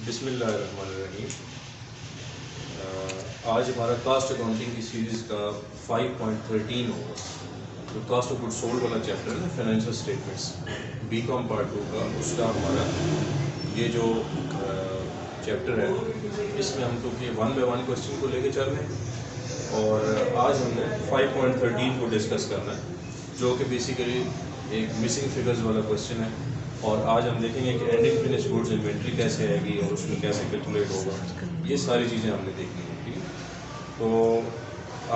बिस्मिल्लाहिर्रहमानिर्रहीम। आज हमारा कास्ट अकाउंटिंग की सीरीज़ का 5.13 होगा। जो कास्ट ऑफ गुड्स सोल्ड वाला चैप्टर है ना, फाइनेंशियल स्टेटमेंट्स बीकॉम पार्ट 2 का, उसका हमारा ये जो चैप्टर है, इसमें हम तो कि 1 बाय 1 क्वेश्चन को लेके चल रहे हैं और आज हमने 5.13 को डिस्कस करना है, जो कि बेसिकली एक मिसिंग फिगर्स वाला क्वेश्चन है। और आज हम देखेंगे कि एंडिंग फिनिश गुड्स इन्वेंट्री कैसे आएगी और उसमें कैसे कैलकुलेट होगा, ये सारी चीज़ें हमने देखनी है। ठीक है, तो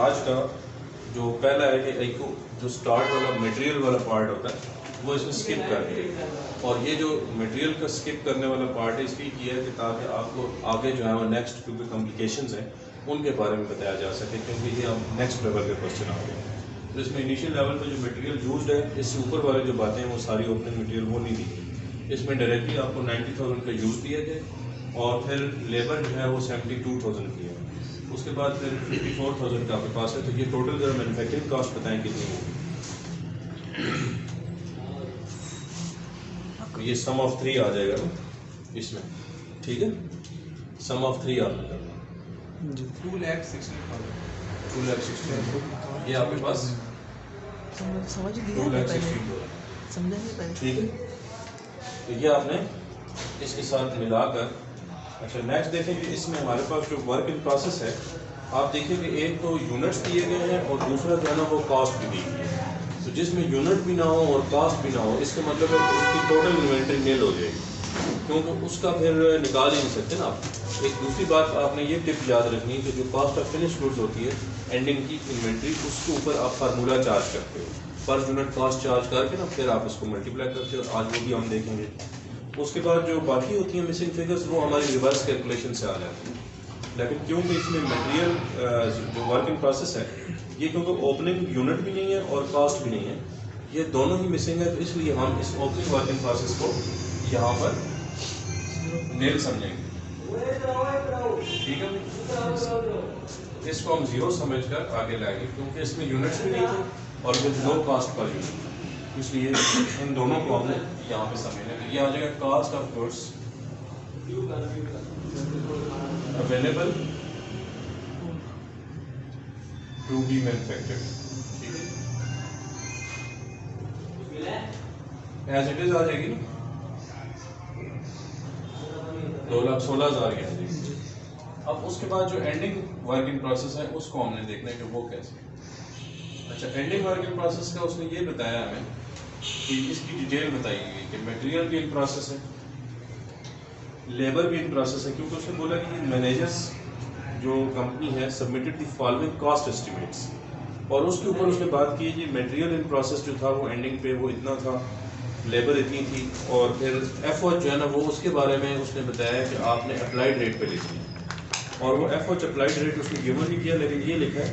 आज का जो पहला है कि एक जो स्टार्ट वाला मटेरियल वाला पार्ट होता है वो इसमें स्किप कर दिया, और ये जो मटेरियल का स्किप करने वाला पार्ट है इसलिए किया है कि ताकि आपको आगे जो है वो नेक्स्ट क्योंकि कॉम्प्लिकेशंस हैं उनके बारे में बताया जा सके, क्योंकि ये हम नेक्स्ट लेवल के क्वेश्चन आ गए। तो इसमें इनिशियल लेवल पे जो मटेरियल यूज्ड है, इससे ऊपर वाले जो बातें हैं वो सारी ओपनिंग मटेरियल वो नहीं दी। इसमें डायरेक्टली आपको 90,000 का यूज़ दिया गया और फिर लेबर जो है वो 72,000 की है। उसके बाद फिर 54,000 का आपके पास है। तो ये टोटल जरा मैन्युफैक्चरिंग कॉस्ट बताएं कितनी होगी। तो ये सम ऑफ 3 आ जाएगा ना इसमें, ठीक है, सम ऑफ 3 आपने करना 2,60,000 ये आपके पास समझ लिया 2,60,000, समझा नहीं पहले। ठीक है। तो ये आपने इसके साथ मिलाकर, अच्छा नेक्स्ट देखें कि इसमें हमारे पास जो वर्क इन प्रोसेस है, आप देखिए कि एक तो यूनिट्स दिए गए हैं और दूसरा जो है ना वो कॉस्ट भी दी गई है। तो जिसमें यूनिट भी ना हो और कॉस्ट भी ना हो, इसका मतलब है कि उसकी टोटल इन्वेंट्री नील हो जाएगी, क्योंकि उसका फिर निकाल ही नहीं सकते ना आप। एक दूसरी बात आपने ये टिप याद रखनी है कि जो कॉस्ट ऑफ फिनिश गुड्स होती है एंडिंग की इन्वेंट्री, उसके ऊपर आप फार्मूला चार्ज करते हो, पर यूनिट कॉस्ट चार्ज करके ना फिर आप इसको मल्टीप्लाई करते हो। आज वो भी हम देखेंगे। उसके बाद जो बाकी होती हैं मिसिंग फिगर्स, वो हमारी रिवर्स कैलकुलेशन से आ जाती हैं। लेकिन क्योंकि इसमें मटेरियल जो वर्क इन प्रोसेस है, ये क्योंकि ओपनिंग यूनिट भी नहीं है और कॉस्ट भी नहीं है, ये दोनों ही मिसिंग है, तो इसलिए हम इस ओपनिंग वर्क इन प्रोसेस को यहाँ पर नील समझेंगे। ठीक है, इसको हम जीरो समझकर आगे लाएंगे, क्योंकि इसमें यूनिट्स भी नहीं थे और with low cost per unit, इसलिए इन दोनों को हमने यहाँ पे समझना है। ये आ जाएगा cost of goods available to be manufactured, ठीक है, एज इट इज आ जाएगी ना, 2,16,000 की आ जाएगी। अब उसके बाद जो एंडिंग वर्क इन प्रोसेस है उसको हमने देखना है कि वो कैसे। अच्छा, एंडिंग वर्क इन प्रोसेस का उसने ये बताया हमें कि इसकी डिटेल बताई गई कि मटेरियल भी इन प्रोसेस है, लेबर भी इन प्रोसेस है, क्योंकि उसने बोला कि मैनेजर्स जो कंपनी है submitted the following cost estimates, और उसके ऊपर उसने बात की कि मटेरियल इन प्रोसेस जो था वो एंडिंग पे वो इतना था, लेबर इतनी थी, और फिर एफओएच जो है ना वो उसके बारे में उसने बताया कि आपने अप्लाइड रेट पे लिखी है, और वो एफओएच अप्लाइड रेट उसने गिवन नहीं किया, लेकिन ये लिखा है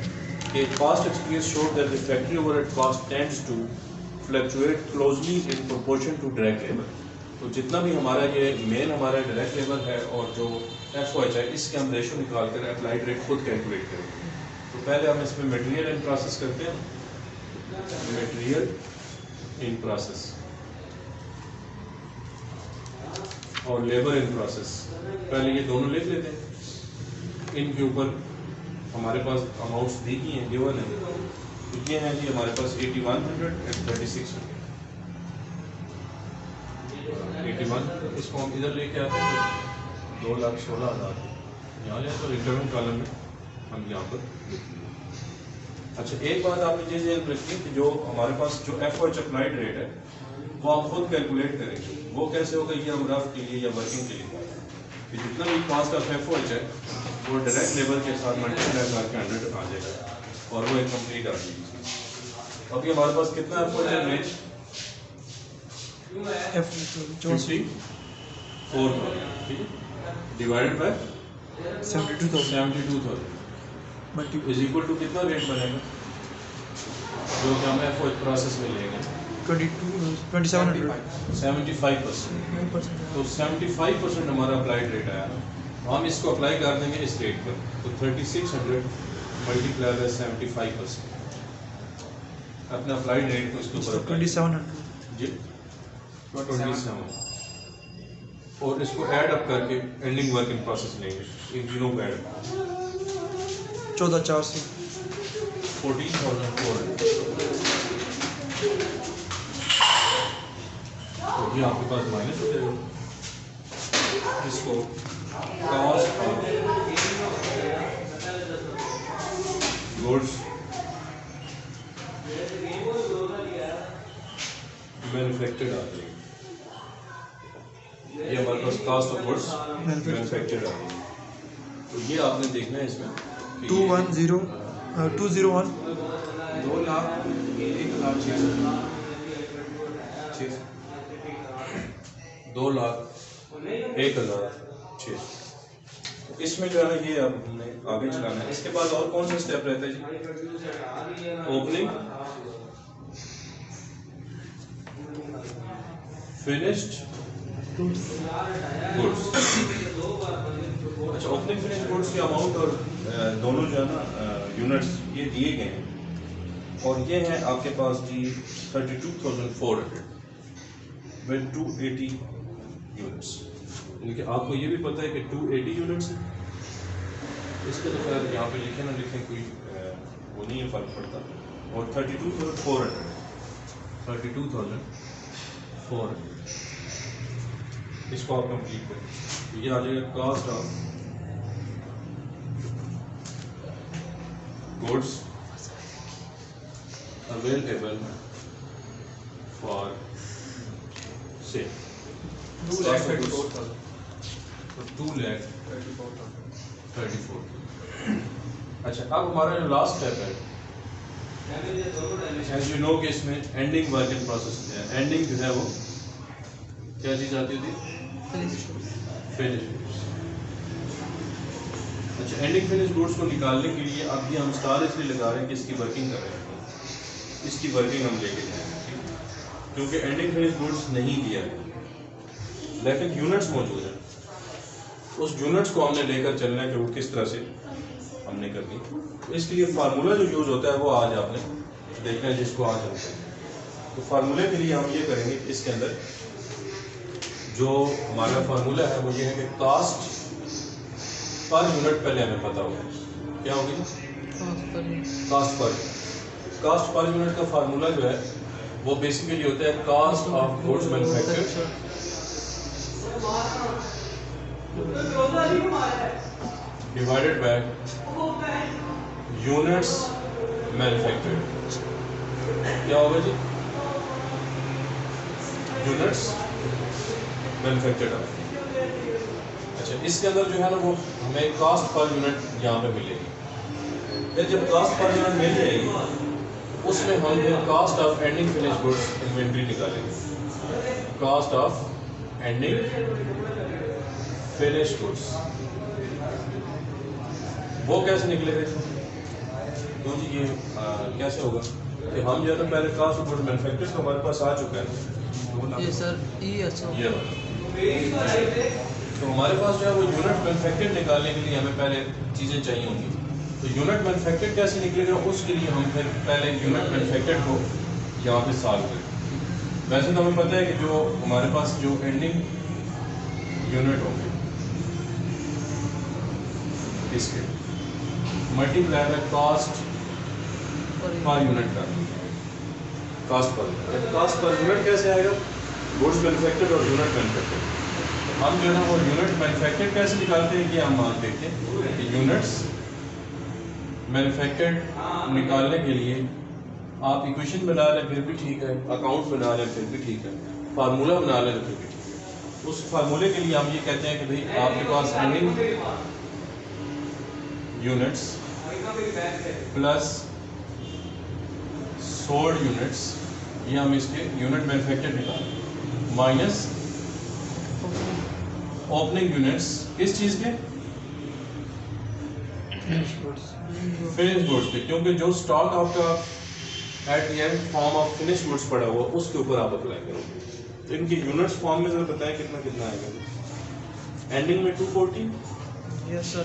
कि cost experience showed that the factory overhead cost tends to fluctuate closely in proportion to direct labour. तो जितना भी हमारा ये मेन हमारा डायरेक्ट लेबर है और जो एफओएच है, इसके हम रेशो निकाल कर अप्लाइड रेट खुद कैलकुलेट करेंगे। तो पहले हम इसमें मटेरियल इन प्रोसेस करते हैं, मटेरियल इन प्रोसेस और लेबर इन प्रोसेस, पहले ये दोनों लिख लेते हैं। इनके ऊपर हमारे पास अमाउंट्स दी गई हैं, गिवन है, तो ये हैं जी हमारे पास 8100 एंड 3600। 81, इसको हम इधर लेके आते हैं 2,16,000 यहाँ ले, तो रिटर्न कॉलम में हम यहाँ पर लिख देंगे। अच्छा, एक बात आपने ये ध्यान रखनी कि जो हमारे पास जो एफओएच अप्लाइड रेट है वो हम खुद कैलकुलेट करेंगे। वो कैसे होगा, ये हम रफ के लिए या वर्किंग के लिए कि जितना भी कॉस्ट ऑफ एफओएच है वो डायरेक्ट लेबर के साथ मल्टीप्लाई करके 100 आ जाएगा और वो एक कंप्लीट आ जाएगी। अभी हमारे पास कितना एफओएच है, रेंज 54,000, ठीक है, divided by 72,000 is equal to कितना रेट बनेगा जो कि हम एफओएच प्रोसेस में लेंगे 75%। तो 75% हमारा अप्लाइड रेट आया, हम इसको अप्लाई कर देंगे इस रेट पर, तो 3600 मल्टीप्लाई बाय 75%, अपना अप्लाइड रेट को इसके ऊपर 2700 जी 27, और इसको ऐड अप करके एंडिंग वर्क इन प्रोसेस लेंगे, इन तीनों को ऐड 14,400 14,400। तो ये आपके पास माइनस हो जाएगा। इसको कॉस्ट ऑफ गुड्स मैन्युफैक्चर्ड आ जाएगी। ये हमारे पास कॉस्ट ऑफ गुड्स मैन्युफैक्चर्ड आ जाएगी। तो ये आपने देखना है इसमें 201 201 2,01,600। तो इसमें जो है ना ये अब हमने आगे चलाना है। इसके बाद और कौन सा स्टेप रहता है जी? Opening, finished goods. अच्छा, ओपनिंग फिनिश्ड गुड्स के अमाउंट और दोनों जो है ना यूनिट्स ये दिए गए हैं, और ये है आपके पास जी 32,400 विद 280 यूनिट्स। यानी कि आपको ये भी पता है कि 280 यूनिट्स है। इसके तो खैर यहाँ पे लिखे ना लिखें कोई वो नहीं है, फर्क पड़ता। और 32,400 इसको आप कंप्लीट करें। ये आ जाएगा cost of goods available for sale. 2,34,000। अच्छा, अब हमारा जो लास्ट स्टेप है, एज यू नो कि इसमें एंडिंग वर्क इन प्रोसेस है। एंडिंग जो है वो क्या चीज़ आती थी? Finish goods. अच्छा, एंडिंग फिनिश गुड्स को निकालने के लिए अब ये हम स्टार इसलिए लगा रहे हैं कि इसकी वर्किंग कर रहे हैं, इसकी वर्किंग हम लेके जाएंगे, क्योंकि एंडिंग फिनिश गुड्स नहीं दिया है लेकिन यूनिट्स मौजूद हैं। उस यूनिट्स को हमने लेकर चलना है कि वो किस तरह से हमने करनी। तो इसके लिए फार्मूला जो यूज़ होता है वो आज आपने देखना है, जिसको आज हम करेंगे। तो फार्मूले के लिए हम ये करेंगे, इसके अंदर जो हमारा फार्मूला है वो ये है कि कास्ट पर यूनिट पहले हमें पता होगा क्या होगी। कास्ट पर यूनिट का फार्मूला जो है वो बेसिकली होता है cost of goods manufactured divided by units manufactured. क्या होगा जी? Units manufactured. अच्छा, इसके अंदर जो है ना वो हमें कास्ट पर यूनिट यहाँ पे मिलेगी। फिर जब कास्ट पर यूनिट मिल जाएगी उसमें हम फिर cost of ending finish goods inventory निकालेंगे। Cost of ending finish goods वो कैसे निकलेगा? तो जी ये कैसे होगा कि हम जो है ना पहले कास्ट ऑफ गुड्स मैन्युफैक्चर्ड तो हमारे पास आ चुका है ये सर ये तो हमारे पास जो है वो यूनिट मैन्युफैक्चर्ड निकालने के लिए हमें पहले चीज़ें चाहिए होंगी। तो यूनिट मैन्युफैक्चर्ड कैसे निकलेगा उसके लिए हम फिर पहले यूनिट मैन्युफैक्चर्ड को यहाँ पे सॉल्व करें। वैसे तो हमें पता है कि जो हमारे पास जो एंडिंग यूनिट होंगे इसके multiply by cost per unit का कास्ट पर यूनिट कैसे आएगा? गुड्स मैन्युफैक्चर्ड और यूनिट मैन्युफैक्चर्ड। हम जो है ना वो यूनिट मैन्युफैक्चर्ड कैसे निकालते हैं कि हम मान देखते हैं कि यूनिट्स मैन्युफैक्चर्ड निकालने के लिए आप इक्वेशन बना लें फिर भी ठीक है, अकाउंट बना लें फिर भी ठीक है, फार्मूला बना लें फिर भी ठीक है। उस फार्मूले के लिए हम ये कहते हैं कि भाई आपके पास ending units plus sold units, ये हम इसके यूनिट मैन्युफैक्चर्ड निकालें, माइनस ओपनिंग यूनिट्स किस चीज़ के? फिनिश गुड्स के, क्योंकि जो स्टॉक आपका at the end form of finish goods पड़ा हुआ उसके ऊपर आप अप्लाई करोगे। तो इनकी यूनिट्स फॉर्म में जरा बताएं कितना कितना आएगा? एंडिंग में 240। यस सर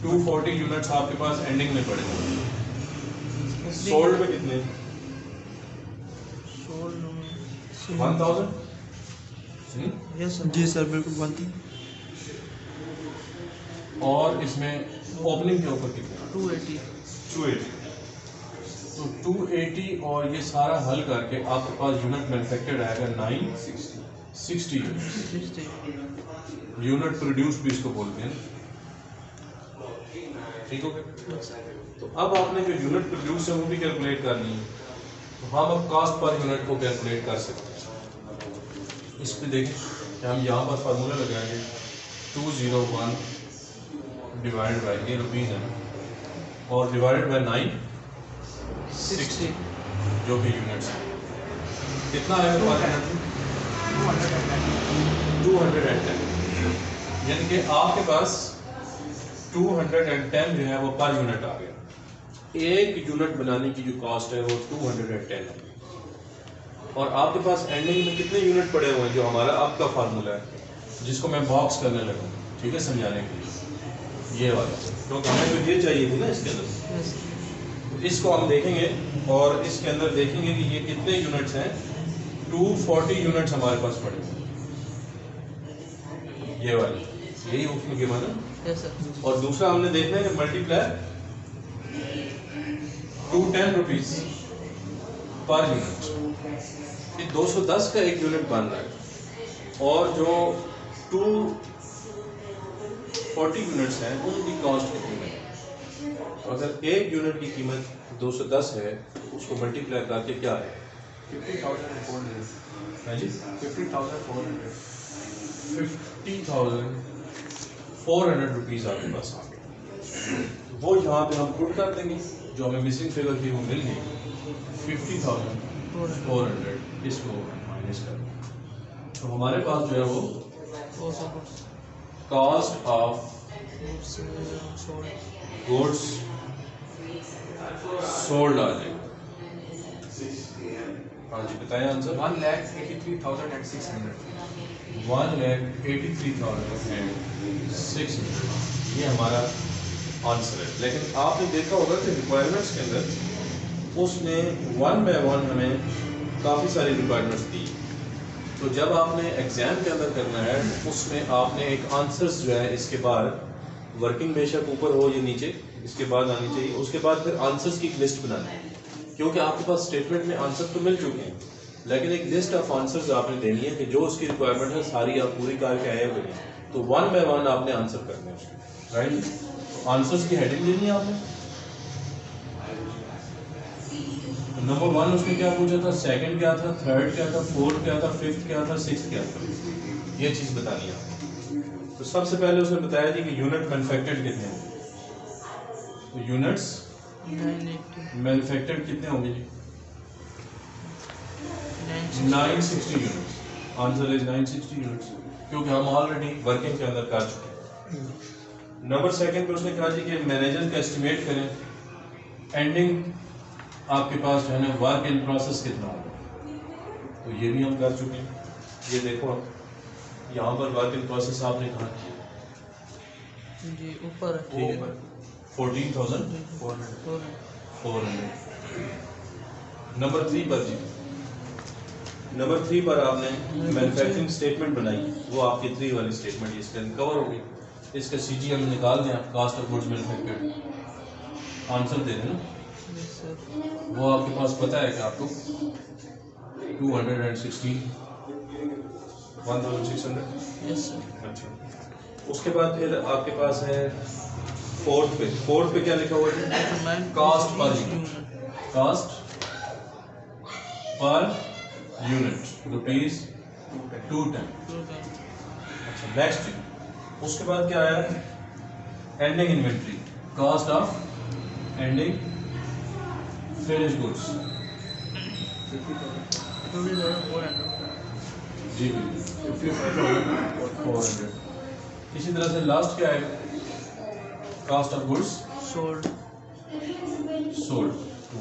240 यूनिट्स आपके पास एंडिंग में पड़े हुए। सोल्ड में कितने? 1000। Yes sir. जी सर बिल्कुल बनती। और इसमें ओपनिंग के ऊपर कितना? 280। 280। तो 280 और ये सारा हल करके आपके पास यूनिट मैन्युफैक्चर्ड आएगा 960 यूनिट। यूनिट प्रोड्यूस भी इसको बोलते हैं, ठीक हो गया? तो अब आपने जो यूनिट प्रोड्यूस है वो भी कैलकुलेट करनी है, तो हम अब कॉस्ट पर यूनिट को कैलकुलेट कर सकते हैं। इस पे देखें कि हम यहाँ पर फार्मूला लगाएंगे 201 डिवाइड बाई ये रुपीज़ है और डिवाइडेड बाई 960 जो कि यूनिट्स है। कितना आएगा पर यूनिट? 210। यानी कि आपके पास 210 जो है वो पर यूनिट आ गया। एक यूनिट बनाने की जो कॉस्ट है वो 210 है। और आपके पास एंडिंग में कितने यूनिट पड़े हुए हैं जो हमारा आपका फार्मूला है, जिसको मैं बॉक्स करने लगा, ठीक है, समझाने के लिए ये वाला, क्योंकि हमें तो ये चाहिए थी ना इसके अंदर। तो इसको हम देखेंगे और इसके अंदर देखेंगे कि ये कितने यूनिट्स हैं। 240 यूनिट्स हमारे पास पड़े हुए हैं, ये वाले, यही उसमें गिवन है। Yes sir. और दूसरा हमने देखना है मल्टीप्लाई 210 रुपीज पर यूनिट। ये 210 का एक यूनिट बन रहा है और जो 240 यूनिट्स हैं उनकी कॉस्ट कितनी है। तो अगर एक यूनिट की कीमत 210 है तो उसको मल्टीप्लाई करके क्या है 50,400 जी 50,400 रुपीज़ आपके पास आ गए। वो यहाँ पे हम पुट कर देंगे, जो हमें मिसिंग फिगर थी वो मिल गई 50,400, इसको माइनस कर देंगे। तो हमारे पास जो है वो कॉस्ट ऑफ गुड्स सोल्ड आ जाएगा। हाँ जी बताएं आंसर। 1,83,600। 1,83,600 ये हमारा आंसर है। लेकिन आपने देखा होगा कि रिक्वायरमेंट्स के अंदर उसने 1 बाय 1 हमें काफ़ी सारी रिक्वायरमेंट्स दी। तो जब आपने एग्ज़ाम के अंदर करना है उसमें आपने एक आंसर्स जो है इसके बाद वर्किंग बेशक ऊपर हो या नीचे इसके बाद आनी चाहिए, उसके बाद फिर आंसर्स की एक लिस्ट बनानी है, क्योंकि आपके पास स्टेटमेंट में आंसर तो मिल चुके हैं लेकिन एक लिस्ट ऑफ आंसर्स आपने देनी है कि जो उसकी रिक्वायरमेंट है सारी आप पूरी करके आए हुए हैं। तो 1 बाय 1 आपने आंसर करने हैं उसके, राइट। आंसर्स की हेडिंग देनी है आपने। नंबर 1 उसने क्या पूछा था, सेकंड क्या था, थर्ड क्या था, फोर्थ क्या था, फिफ्थ क्या था, सिक्स्थ क्या था, ये चीज़ बतानी है आपको। तो सबसे पहले उसने बताया जी कि यूनिट मैन्युफैक्चर्ड कितने होंगे। तो यूनिट्स मैन्युफैक्चर्ड कितने होंगे जी 960 यूनिट्स। आंसर इज 960 यूनिट्स, क्योंकि हम ऑलरेडी वर्किंग के अंदर कर चुके हैं। नंबर सेकंड पे उसने कहा जी कि मैनेजर का एस्टिमेट करें, एंडिंग आपके पास जो है ना वर्क इन प्रोसेस कितना होगा, तो ये भी हम कर चुके हैं। ये देखो आप यहाँ पर वर्क इन प्रोसेस आपने कहा जी ऊपर ठीक है 14,400। नंबर 3 पर जी, नंबर 3 पर आपने मैन्युफैक्चरिंग स्टेटमेंट बनाई, वो आपकी 3 वाली स्टेटमेंट इसके अंदर कवर होगी। इसका CGM निकाल दें आप, cost of goods manufactured, answer दे दें ना। वो आपके पास पता है कि आपको 216 1600। Yes sir. अच्छा उसके बाद फिर आपके पास है फोर्थ पे क्या लिखा हुआ है, cost per unit, cost per unit rupees 210। अच्छा नेक्स्ट उसके बाद क्या आया, ending inventory, cost of ending finish goods जी 55,400। इसी तरह से लास्ट क्या है, कास्ट ऑफ गुड्स सोल्ड,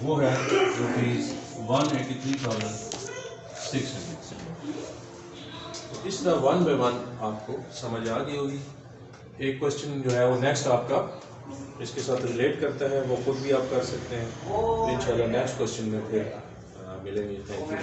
वो है रुपीज 183,600। तो इस तरह 1 बाय 1 आपको समझ आ गई होगी। एक क्वेश्चन जो है वो नेक्स्ट आपका इसके साथ रिलेट करता है, वो खुद भी आप कर सकते हैं। इंशाल्लाह नेक्स्ट क्वेश्चन में फिर मिलेंगे। Thank you.